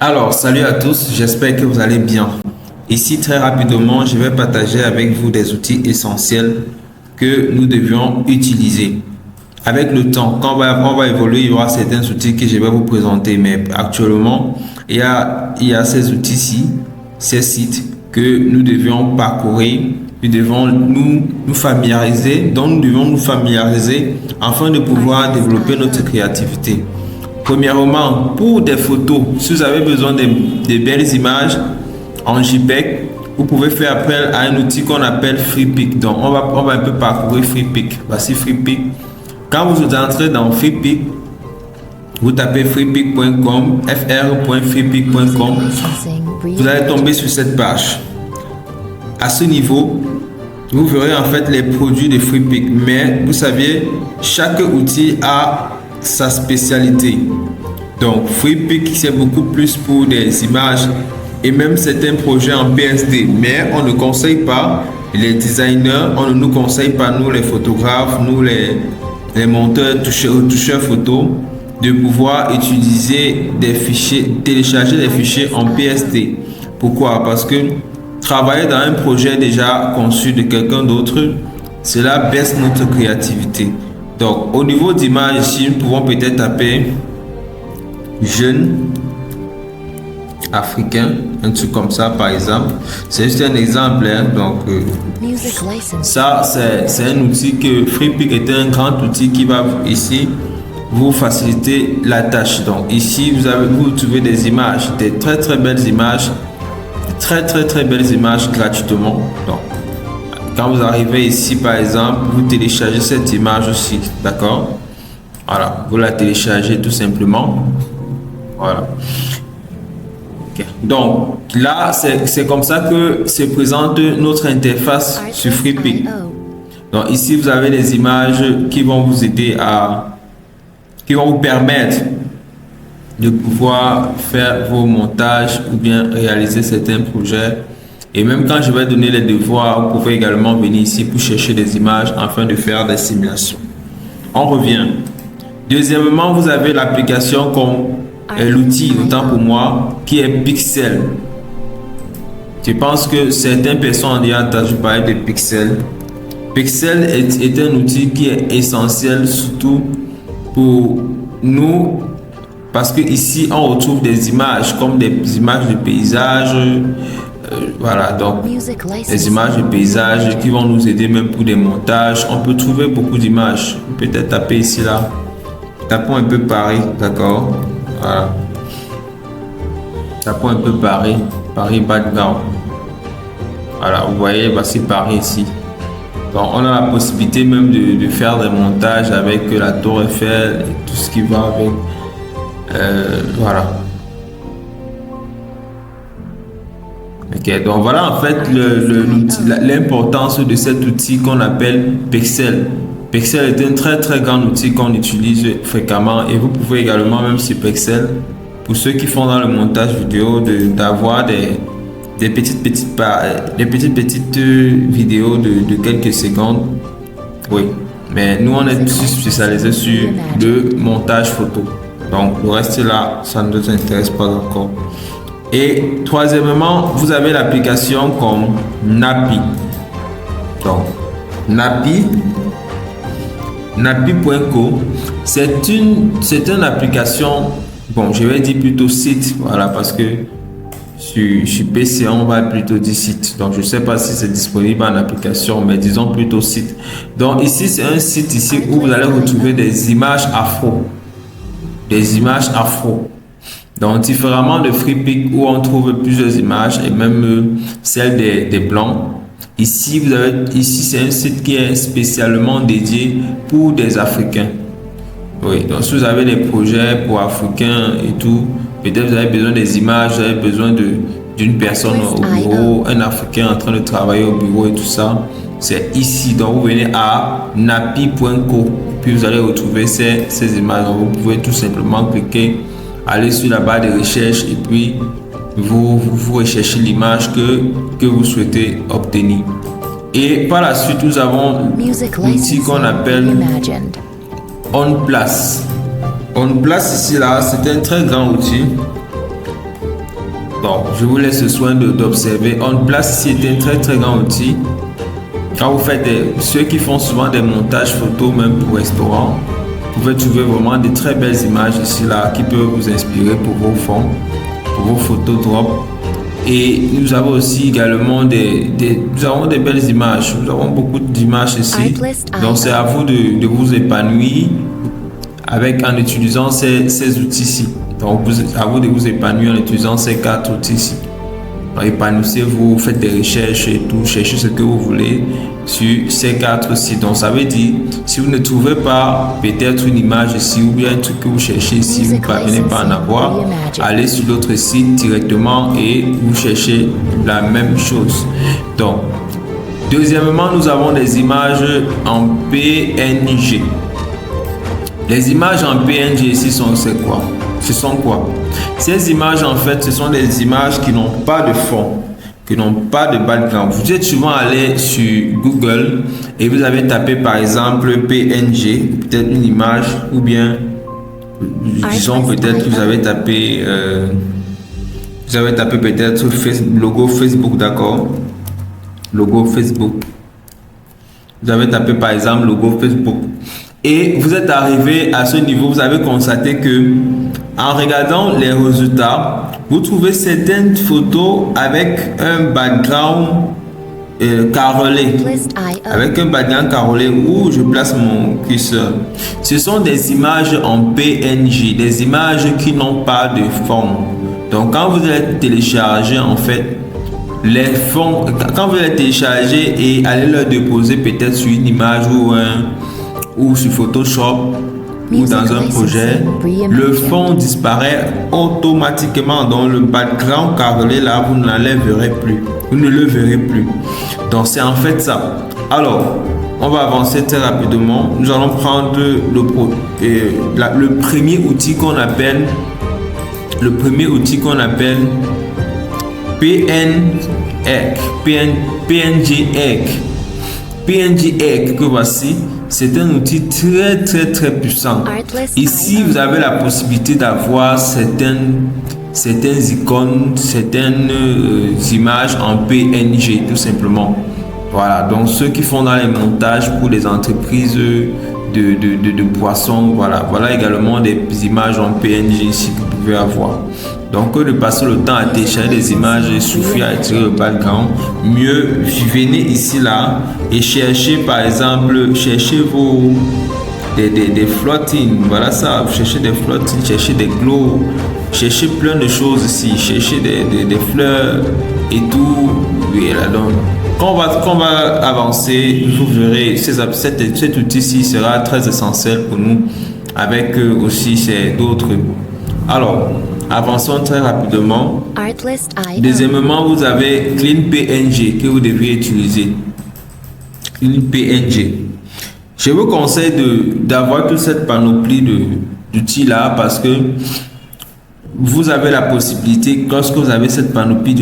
Alors, salut à tous, j'espère que vous allez bien. Ici, très rapidement, je vais partager avec vous des outils essentiels que nous devions utiliser. Avec le temps, quand on va évoluer, il y aura certains outils que je vais vous présenter, mais actuellement, il y a ces outils-ci, ces sites que nous devions parcourir, nous devons nous familiariser, donc nous devons nous familiariser afin de pouvoir développer notre créativité. Premièrement, pour des photos, si vous avez besoin de belles images en JPEG, vous pouvez faire appel à un outil qu'on appelle FreePic. Donc, on va un peu parcourir FreePic. Voici FreePic. Quand vous entrez dans FreePic, vous tapez freepic.com, fr.freepic.com, vous allez tomber sur cette page. À ce niveau, vous verrez en fait les produits de FreePic. Mais vous savez, chaque outil a sa spécialité. Donc FreePic, c'est beaucoup plus pour des images et même certains projets en PSD, mais on ne conseille pas les designers, on ne nous conseille pas nous les photographes, nous les monteurs, toucheurs photo, de pouvoir utiliser des fichiers, télécharger des fichiers en PSD. Pourquoi? Parce que travailler dans un projet déjà conçu de quelqu'un d'autre, cela baisse notre créativité. Donc, au niveau d'image, ici, nous pouvons peut-être taper jeune africain, un truc comme ça, par exemple. C'est juste un exemple. Hein. Donc, ça, c'est un outil que FreePic est un grand outil qui va ici vous faciliter la tâche. Donc, ici, vous trouvez des images, des très très belles images, très belles images gratuitement. Donc, quand vous arrivez ici, par exemple, vous téléchargez cette image aussi, d'accord? Voilà, vous la téléchargez tout simplement. Voilà. Okay. Donc, là, c'est comme ça que se présente notre interface sur FreePic. Donc, ici, vous avez des images qui vont vous aider qui vont vous permettre de pouvoir faire vos montages ou bien réaliser certains projets. Et même quand je vais donner les devoirs, vous pouvez également venir ici pour chercher des images afin de faire des simulations. On revient. Deuxièmement, vous avez l'application comme l'outil, autant pour moi, qui est Pixel. Je pense que certaines personnes ont déjà entendu parler de Pixel. Pixel est un outil qui est essentiel, surtout pour nous, parce que ici on retrouve des images comme des images de paysages. Voilà, donc des images de paysages qui vont nous aider même pour des montages. On peut trouver beaucoup d'images. Peut-être taper ici là. Tapons un peu Paris, d'accord. Voilà. Tapons un peu Paris background. Voilà, vous voyez, voici Paris ici. Donc on a la possibilité même de faire des montages avec la Tour Eiffel et tout ce qui va avec. Voilà. Ok, donc voilà en fait l'importance de cet outil qu'on appelle Pixel. Pixel est un très grand outil qu'on utilise fréquemment et vous pouvez également, même sur Pixel, pour ceux qui font dans le montage vidéo, d'avoir des petites vidéos de quelques secondes. Oui, mais nous on est spécialisé sur le montage photo. Donc le reste là, ça ne nous intéresse pas encore. Et troisièmement, vous avez l'application comme Napi. Donc, Napi.co, c'est une application, bon, je vais dire plutôt site, voilà, parce que sur PC, on va plutôt dire site. Donc, je ne sais pas si c'est disponible en application, mais disons plutôt site. Donc, ici, c'est un site ici où vous allez retrouver des images afro. Des images afro. Donc, différemment de FreePic où on trouve plusieurs images et même celles des blancs, ici c'est un site qui est spécialement dédié pour des Africains. Oui, donc si vous avez des projets pour Africains et tout, peut-être vous avez besoin des images, vous avez besoin d'une personne au bureau, un Africain en train de travailler au bureau et tout ça, c'est ici. Donc, vous venez à napi.co, puis vous allez retrouver ces images. Donc, vous pouvez tout simplement cliquer, allez sur la barre de recherche et puis vous recherchez l'image que vous souhaitez obtenir. Et par la suite, nous avons l'outil qu'on appelle OnPlace. OnPlace ici là, c'est un très grand outil Donc, je vous laisse le soin d'observer. OnPlace ici est un très très grand outil. Quand vous faites ceux qui font souvent des montages photos, même pour restaurants, vous pouvez trouver vraiment de très belles images ici là qui peuvent vous inspirer pour vos fonds, pour vos photos drop. Et nous avons aussi également nous avons des belles images. Nous avons beaucoup d'images ici. Donc c'est à vous de vous épanouir en utilisant ces outils-ci. Donc à vous de vous épanouir en utilisant ces 4 outils-ci. Épanouissez-vous, faites des recherches et tout, cherchez ce que vous voulez sur ces 4 sites. Donc ça veut dire, si vous ne trouvez pas peut-être une image ici ou bien un truc que vous cherchez ici, vous ne parvenez pas à en avoir, allez sur l'autre site directement et vous cherchez la même chose. Donc, deuxièmement, nous avons des images en PNG. Les images en PNG ici c'est quoi? Ce sont quoi? Ces images, en fait, ce sont des images qui n'ont pas de fond, qui n'ont pas de background. Vous êtes souvent allé sur Google et vous avez tapé par exemple PNG, peut-être une image, ou bien, disons peut-être que vous avez tapé peut-être logo Facebook, d'accord? Logo Facebook. Vous avez tapé par exemple logo Facebook. Et vous êtes arrivé à ce niveau, vous avez constaté que en regardant les résultats, vous trouvez certaines photos avec un background carrelé. Avec un background carrelé où je place mon curseur. Ce sont des images en PNG, des images qui n'ont pas de fond. Donc quand vous allez télécharger en fait les fonds, quand vous allez télécharger et allez le déposer peut-être sur une image ou sur Photoshop ou dans un projet, le fond disparaît automatiquement. Dans le background carrelé là, vous ne le verrez plus. Vous ne le verrez plus. Donc c'est en fait ça. Alors, on va avancer très rapidement. Nous allons prendre le premier outil qu'on appelle PNG Egg. PNG Egg que voici. C'est un outil très très très puissant. Ici, vous avez la possibilité d'avoir certaines icônes, certaines images en PNG, tout simplement. Voilà, donc ceux qui font dans les montages pour les entreprises de poissons, voilà également des images en PNG ici que vous pouvez avoir. Donc, de passer le temps à télécharger des images et suffit à tirer le background. Mieux, venez ici là et cherchez par exemple, cherchez des flottings. Voilà ça, cherchez des flottings, cherchez des glows, cherchez plein de choses ici, cherchez des fleurs et tout. Voilà, donc, quand on va avancer, vous verrez, cet outil-ci sera très essentiel pour nous avec aussi d'autres. Alors, avançons très rapidement. Deuxièmement, vous avez Clean PNG que vous devez utiliser. Clean PNG. Je vous conseille d'avoir toute cette panoplie d'outils là parce que vous avez la possibilité, lorsque vous avez cette panoplie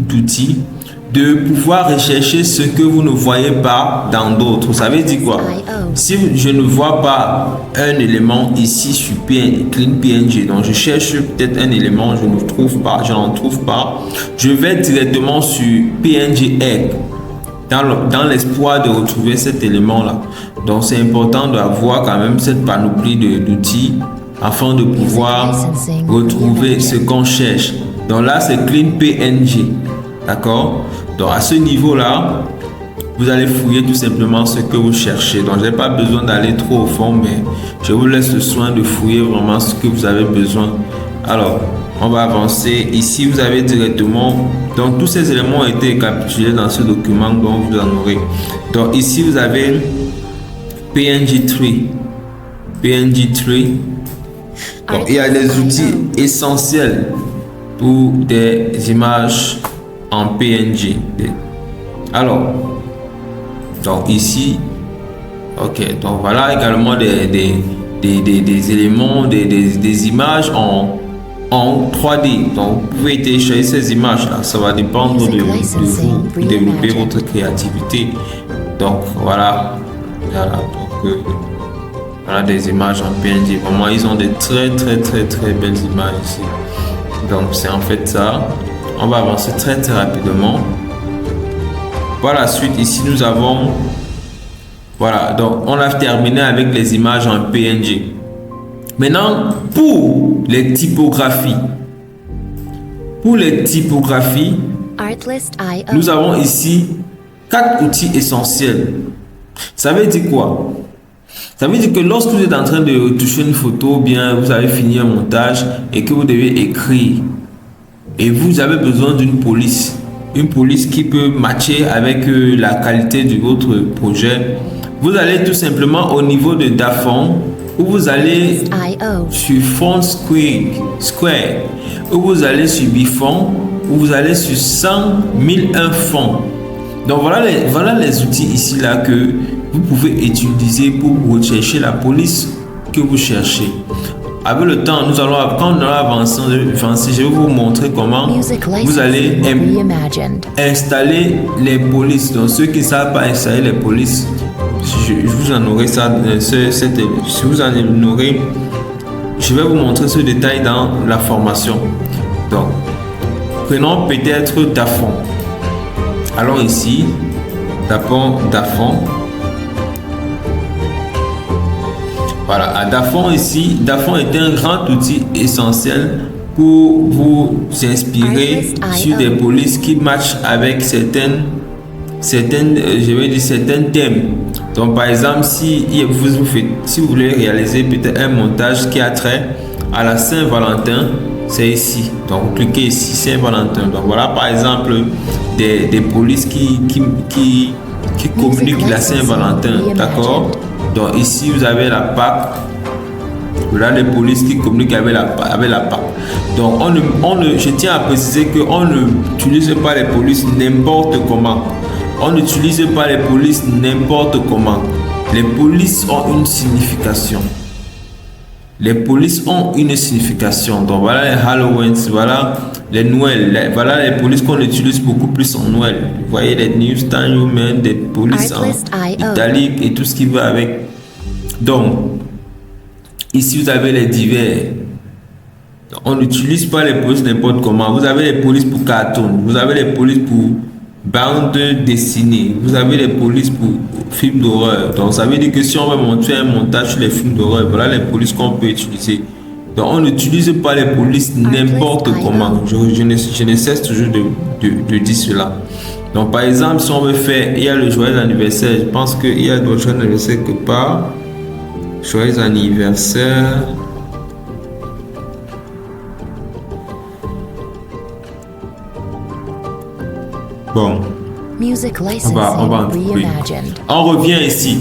d'outils, de pouvoir rechercher ce que vous ne voyez pas dans d'autres. Ça veut dire quoi? Si je ne vois pas un élément ici sur Clean PNG, donc je cherche peut-être un élément, je n'en trouve pas, je vais directement sur PNG Egg dans l'espoir de retrouver cet élément-là. Donc c'est important d'avoir quand même cette panoplie d'outils afin de pouvoir retrouver ce qu'on cherche. Donc là, c'est Clean PNG. D'accord? Donc à ce niveau-là, vous allez fouiller tout simplement ce que vous cherchez. Donc je n'ai pas besoin d'aller trop au fond, mais je vous laisse le soin de fouiller vraiment ce que vous avez besoin. Alors, on va avancer. Ici, vous avez directement... Donc tous ces éléments ont été récapitulés dans ce document dont vous en aurez. Donc ici, vous avez PNG Tree. PNG Tree. Donc, il y a des outils essentiels pour des images en PNG. Alors, donc ici, ok, donc voilà également des éléments, des images en 3D. Donc, vous pouvez télécharger ces images-là. Ça va dépendre de vous pour développer votre créativité. Donc, voilà. Donc, voilà des images en PNG. Vraiment, ils ont de très belles images ici. Donc c'est en fait ça. On va avancer très rapidement. Par la suite, ici nous avons, voilà, donc on a terminé avec les images en PNG. Maintenant, pour les typographies, nous avons ici 4 outils essentiels. Ça veut dire quoi? Ça veut dire que lorsque vous êtes en train de toucher une photo, bien vous avez fini un montage et que vous devez écrire, et vous avez besoin d'une police, une police qui peut matcher avec la qualité de votre projet, vous allez tout simplement au niveau de Dafont, où vous allez sur Font Square, où vous allez sur Bifont, où vous allez sur 100 001 fonds. Donc voilà les outils ici là que vous pouvez utiliser pour rechercher la police que vous cherchez. Avec le temps, quand nous allons avancer, je vais vous montrer comment vous allez installer les polices. Donc ceux qui ne savent pas installer les polices, je vous en aurai ça, si vous en aurez, je vais vous montrer ce détail dans la formation. Donc, prenons peut-être Dafont. Alors ici, tapons Dafont. Voilà, à Dafont ici, Dafont est un grand outil essentiel pour vous inspirer sur des polices qui matchent avec certains thèmes. Donc par exemple, si vous voulez réaliser peut-être un montage qui a trait à la Saint-Valentin, c'est ici. Donc vous cliquez ici, Saint-Valentin. Donc voilà par exemple des polices qui communiquent la Saint-Valentin, d'accord? Donc ici vous avez la Pâque. Voilà les polices qui communiquent avec la Pâque. Donc je tiens à préciser qu'on n'utilise pas les polices n'importe comment. On n'utilise pas les polices n'importe comment. Les polices ont une signification. Les polices ont une signification. Donc voilà les Halloween, voilà les Noël, voilà les polices qu'on utilise beaucoup plus en Noël. Vous voyez les Newsstand Human, des polices en italique et tout ce qui va avec. Donc, ici vous avez les divers. On n'utilise pas les polices n'importe comment. Vous avez les polices pour cartoon, vous avez les polices pour bande dessinée, vous avez les polices pour films d'horreur. Donc ça veut dire que si on va monter un montage sur les films d'horreur, voilà les polices qu'on peut utiliser. Donc on n'utilise pas les polices n'importe comment. Je ne cesse toujours de dire cela. Donc par exemple, si on veut faire, il y a le joyeux anniversaire, je pense qu'il y a le joyeux anniversaire quelque part. Joyeux anniversaire. Bon, on va en trouver. On revient ici.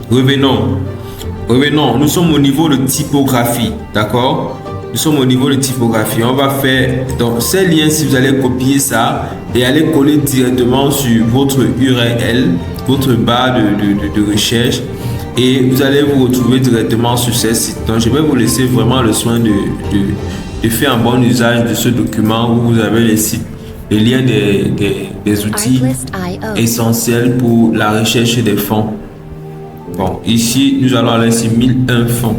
Revenons. Nous sommes au niveau de typographie, d'accord? Nous sommes au niveau de typographie. On va faire donc ces liens. Si vous allez copier ça et aller coller directement sur votre URL, votre barre de recherche, et vous allez vous retrouver directement sur ces sites. Donc, je vais vous laisser vraiment le soin de faire un bon usage de ce document où vous avez les sites. Les liens des outils essentiels pour la recherche des fonds. Bon, ici, nous allons aller sur 1001 fonds.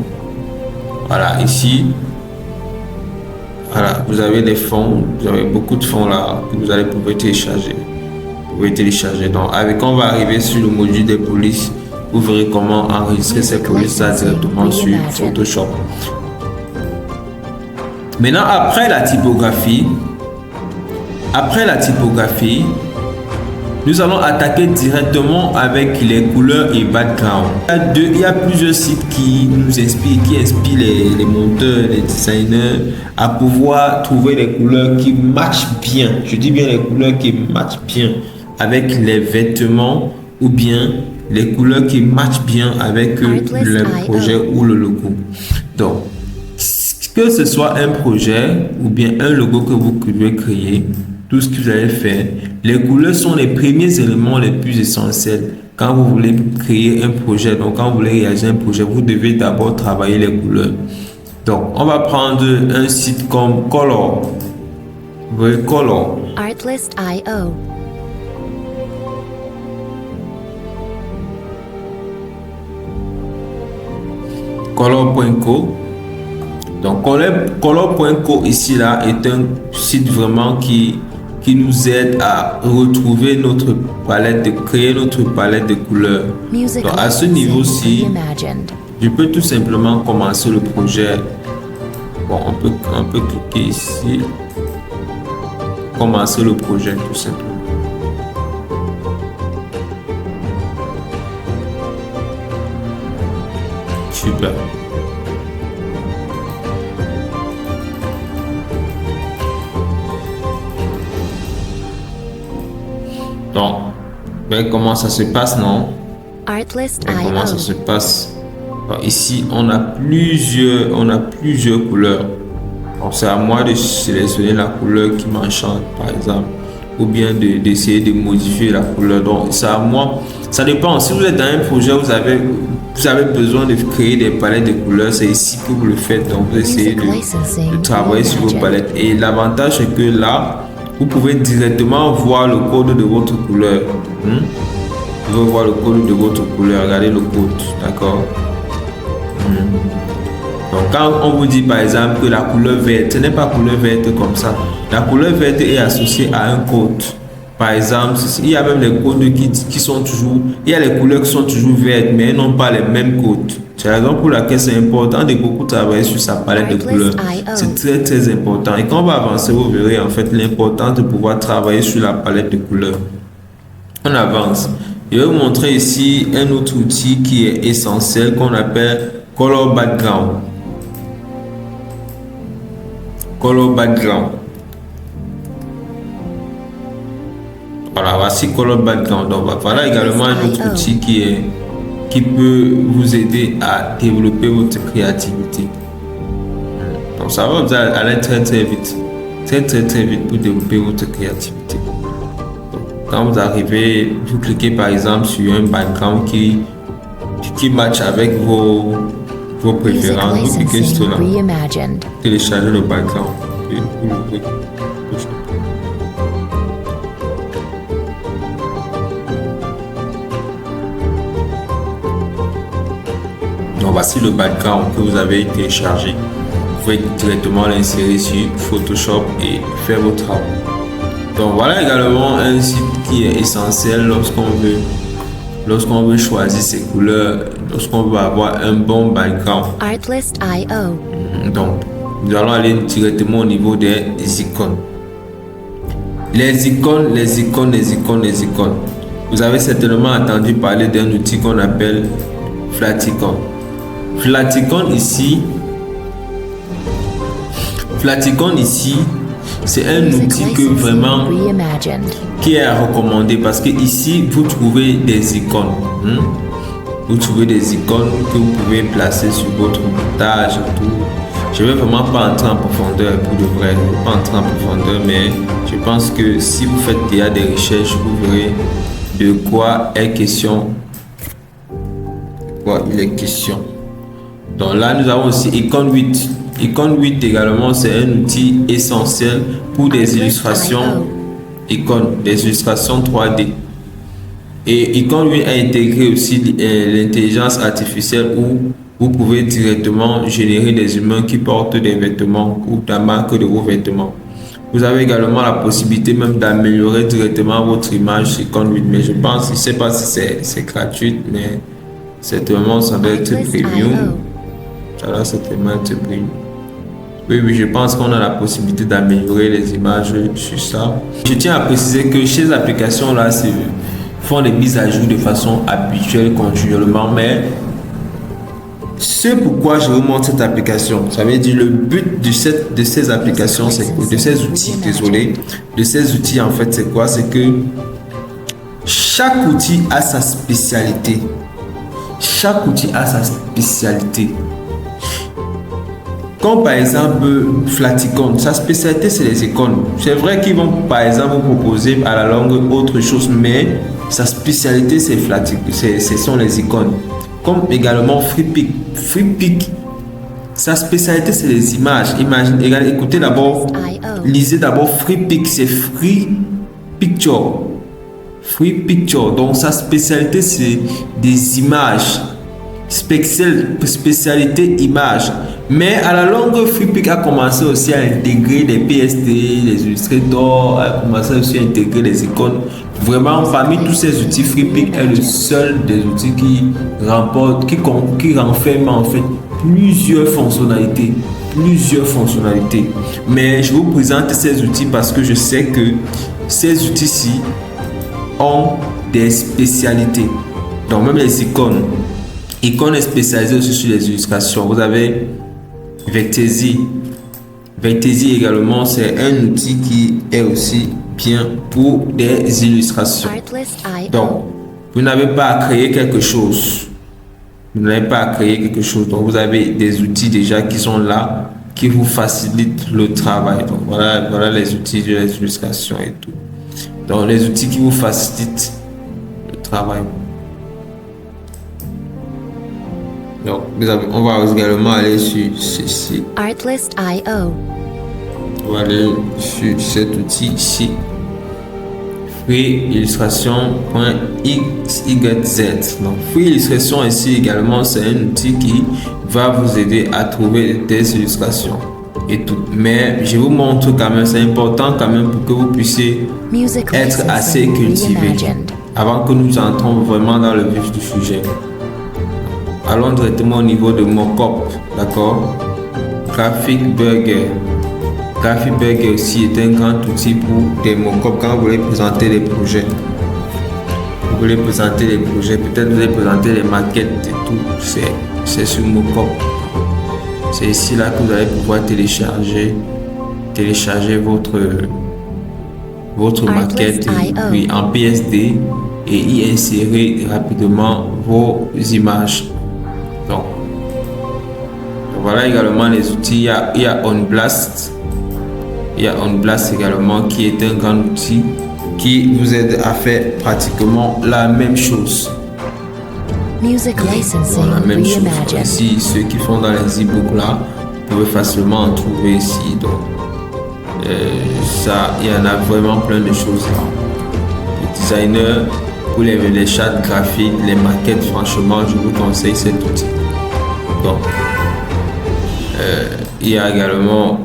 Voilà, ici, voilà, vous avez des fonds, vous avez beaucoup de fonds là que vous allez pouvoir télécharger. Donc, on va arriver sur le module des polices. Vous verrez comment enregistrer ces polices là directement sur Photoshop. Maintenant, après la typographie, nous allons attaquer directement avec les couleurs et background. Il y a plusieurs sites qui nous inspirent, qui inspirent les monteurs, les designers à pouvoir trouver les couleurs qui matchent bien. Je dis bien les couleurs qui matchent bien avec les vêtements ou bien les couleurs qui matchent bien avec le projet ou le logo. Donc, que ce soit un projet ou bien un logo que vous devez créer, tout ce que vous allez faire, les couleurs sont les premiers éléments les plus essentiels quand vous voulez créer un projet. Donc quand vous voulez réaliser un projet, vous devez d'abord travailler les couleurs. Donc on va prendre un site comme Color. Vous voyez Color. Artlist.io. Color.co. Donc color.co ici là est un site vraiment qui nous aide à retrouver notre palette, de créer notre palette de couleurs. Donc à ce niveau-ci, je peux tout simplement commencer le projet. Bon, on peut cliquer ici, commencer le projet tout simplement. Super. Donc, ben, comment ça se passe, non? Comment ça se passe? Alors, ici, on a plusieurs couleurs. C'est à moi de sélectionner la couleur qui m'enchante, par exemple, ou bien d'essayer de modifier la couleur. Donc, c'est à moi. Ça dépend. Si vous êtes dans un projet, vous avez besoin de créer des palettes de couleurs, c'est ici que vous le faites. Donc, vous essayez de travailler sur vos palettes. Et l'avantage, c'est que là, vous pouvez directement voir le code de votre couleur. Vous pouvez voir le code de votre couleur. Regardez le code. D'accord? Donc, quand on vous dit par exemple que la couleur verte, ce n'est pas couleur verte comme ça. La couleur verte est associée à un code. Par exemple, il y a même les codes qui sont toujours... Il y a les couleurs qui sont toujours vertes, mais elles n'ont pas les mêmes codes. C'est la raison pour laquelle c'est important de beaucoup travailler sur sa palette de couleurs. C'est très très important. Et quand on va avancer, vous verrez en fait l'importance de pouvoir travailler sur la palette de couleurs. On avance. Je vais vous montrer ici un autre outil qui est essentiel qu'on appelle Color Background. Color Background. Voilà, voici Color Background. Donc, voilà également un autre outil qui peut vous aider à développer votre créativité. Donc, ça va vous aller très très vite. Très très très vite pour développer votre créativité. Donc, quand vous arrivez, vous cliquez par exemple sur un background qui match avec vos préférences. Vous cliquez sur là. Télécharger le background. Donc voici le background que vous avez téléchargé. Vous pouvez directement l'insérer sur Photoshop et faire vos travaux. Donc voilà également un site qui est essentiel lorsqu'on veut choisir ses couleurs, lorsqu'on veut avoir un bon background. Artlist.io. Donc nous allons aller directement au niveau des icônes. Les icônes. Vous avez certainement entendu parler d'un outil qu'on appelle Flaticon. Flaticon ici, c'est un outil que vraiment qui est à recommander parce que ici vous trouvez des icônes. Vous trouvez des icônes que vous pouvez placer sur votre montage et tout. Je vais vraiment pas entrer en profondeur pour de vrai. Je ne vais pas entrer en profondeur, mais je pense que si vous faites déjà des recherches, vous verrez de quoi est question. Quoi il est question. Donc là, nous avons aussi Icon 8. Icon 8 également, c'est un outil essentiel pour des illustrations icônes, des illustrations 3D. Et Icon 8 a intégré aussi l'intelligence artificielle où vous pouvez directement générer des humains qui portent des vêtements ou la marque de vos vêtements. Vous avez également la possibilité même d'améliorer directement votre image sur Icon 8. Mais je pense, je ne sais pas si c'est gratuit, mais certainement ça doit être premium. Ça là, certainement être premium. Oui, je pense qu'on a la possibilité d'améliorer les images sur ça. Je tiens à préciser que chez les applications là, font des mises à jour de façon habituelle, continuellement, mais c'est pourquoi je vous montre cette application. Ça veut dire le but de ces applications, de ces outils, en fait, c'est quoi? C'est que chaque outil a sa spécialité. Chaque outil a sa spécialité. Comme par exemple Flaticon, sa spécialité c'est les icônes. C'est vrai qu'ils vont par exemple vous proposer à la longue autre chose, mais sa spécialité c'est Flaticon, ce sont les icônes. Comme également FreePic. FreePic, sa spécialité c'est les images. Écoutez d'abord, lisez d'abord FreePic, c'est Free Picture. Free Picture, donc sa spécialité c'est des images. spécialité image. Mais à la longue, Freepik a commencé aussi à intégrer les PSD, les Illustrator, a commencé aussi à intégrer les icônes. Vraiment, parmi tous ces outils, Freepik est le seul des outils qui remporte, qui renferme en fait plusieurs fonctionnalités. Mais je vous présente ces outils parce que je sais que ces outils-ci ont des spécialités. Donc même les icônes est spécialisé aussi sur les illustrations. Vous avez Vecteezy. Vecteezy également, c'est un outil qui est aussi bien pour des illustrations. Donc, vous n'avez pas à créer quelque chose. Donc, vous avez des outils déjà qui sont là, qui vous facilitent le travail. Donc, voilà les outils de les illustrations et tout. Donc, les outils qui vous facilitent le travail. Donc, on va également aller sur ceci. Artlist.io. On va aller sur cet outil ici. freeillustration.xyz. Donc, Free Illustration ici également, c'est un outil qui va vous aider à trouver des illustrations et tout. Mais je vous montre quand même, c'est important quand même pour que vous puissiez être assez cultivé avant que nous entrons vraiment dans le vif du sujet. Allons directement au niveau de Mockup, d'accord? Graphic Burger. Graphic Burger aussi est un grand outil pour des mockups quand vous voulez présenter des projets. Vous voulez présenter des projets, peut-être vous voulez présenter des maquettes et tout. C'est sur Mockup. C'est ici là que vous allez pouvoir télécharger votre maquette puis en PSD et y insérer rapidement vos images. Donc, voilà également les outils. Il y a OnBlast. Il y a OnBlast également qui est un grand outil qui vous aide à faire pratiquement la même chose. La même chose. Ici, ceux qui font dans les e-books là, vous pouvez facilement en trouver ici. Donc, ça, il y en a vraiment plein de choses là. Les designers, pour les charts graphiques, les maquettes, franchement, je vous conseille cet outil. Donc, il y a également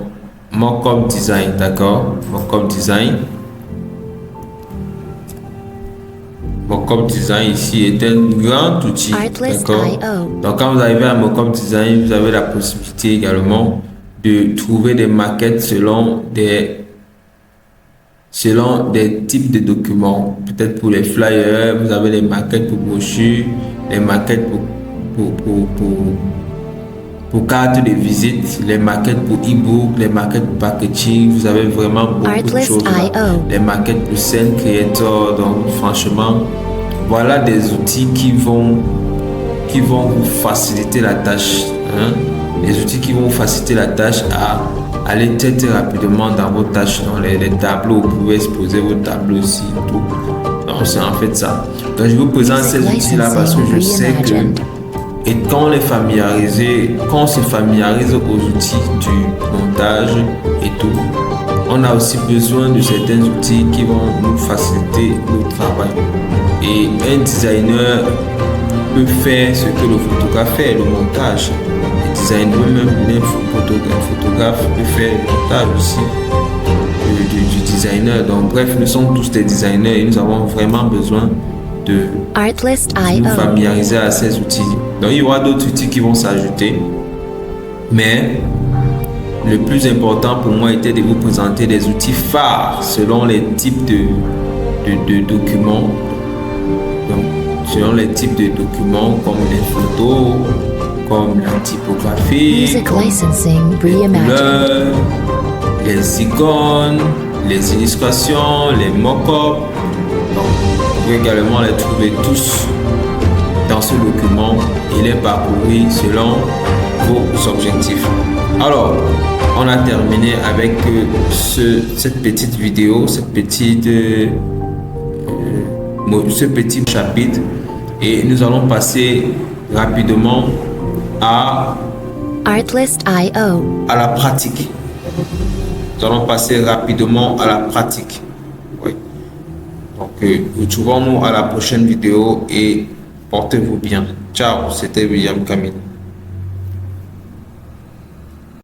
Mockup Design, d'accord? Mockup Design. Mockup Design ici est un grand outil, d'accord? Donc, quand vous arrivez à Mockup Design, vous avez la possibilité également de trouver des maquettes selon des types de documents. Peut-être pour les flyers, vous avez les maquettes pour brochures, les maquettes pour cartes de visite, les maquettes pour e-book, les maquettes pour packaging. Vous avez vraiment beaucoup de choses là. Les maquettes pour scène creator. Donc franchement, voilà des outils qui vont vous faciliter la tâche, hein? Les outils qui vont vous faciliter la tâche à aller très rapidement dans vos tâches, dans les tableaux. Vous pouvez exposer vos tableaux aussi, tout. Donc c'est en fait ça. Donc je vous présente ces outils là parce que je sais que et quand on se familiarise aux outils du montage et tout, on a aussi besoin de certains outils qui vont nous faciliter le travail. Et un designer peut faire ce que le photographe fait, le montage. Le designer, même un photographe peut faire le montage aussi du designer. Donc bref, nous sommes tous des designers et nous avons vraiment besoin de nous familiariser à ces outils. Donc il y aura d'autres outils qui vont s'ajouter, mais le plus important pour moi était de vous présenter des outils phares selon les types de documents. Donc, selon les types de documents comme les photos, comme la typographie, les couleurs, les icônes, les illustrations, les mock-ups. Donc, vous pouvez également les trouver tous dans ce document et les parcourir selon vos objectifs. Alors, on a terminé avec cette petite vidéo, ce petit chapitre, et nous allons passer rapidement à Artlist.io. la pratique. Nous allons passer rapidement à la pratique. Oui. Donc, retrouvons-nous à la prochaine vidéo et portez-vous bien. Ciao, c'était William Camille.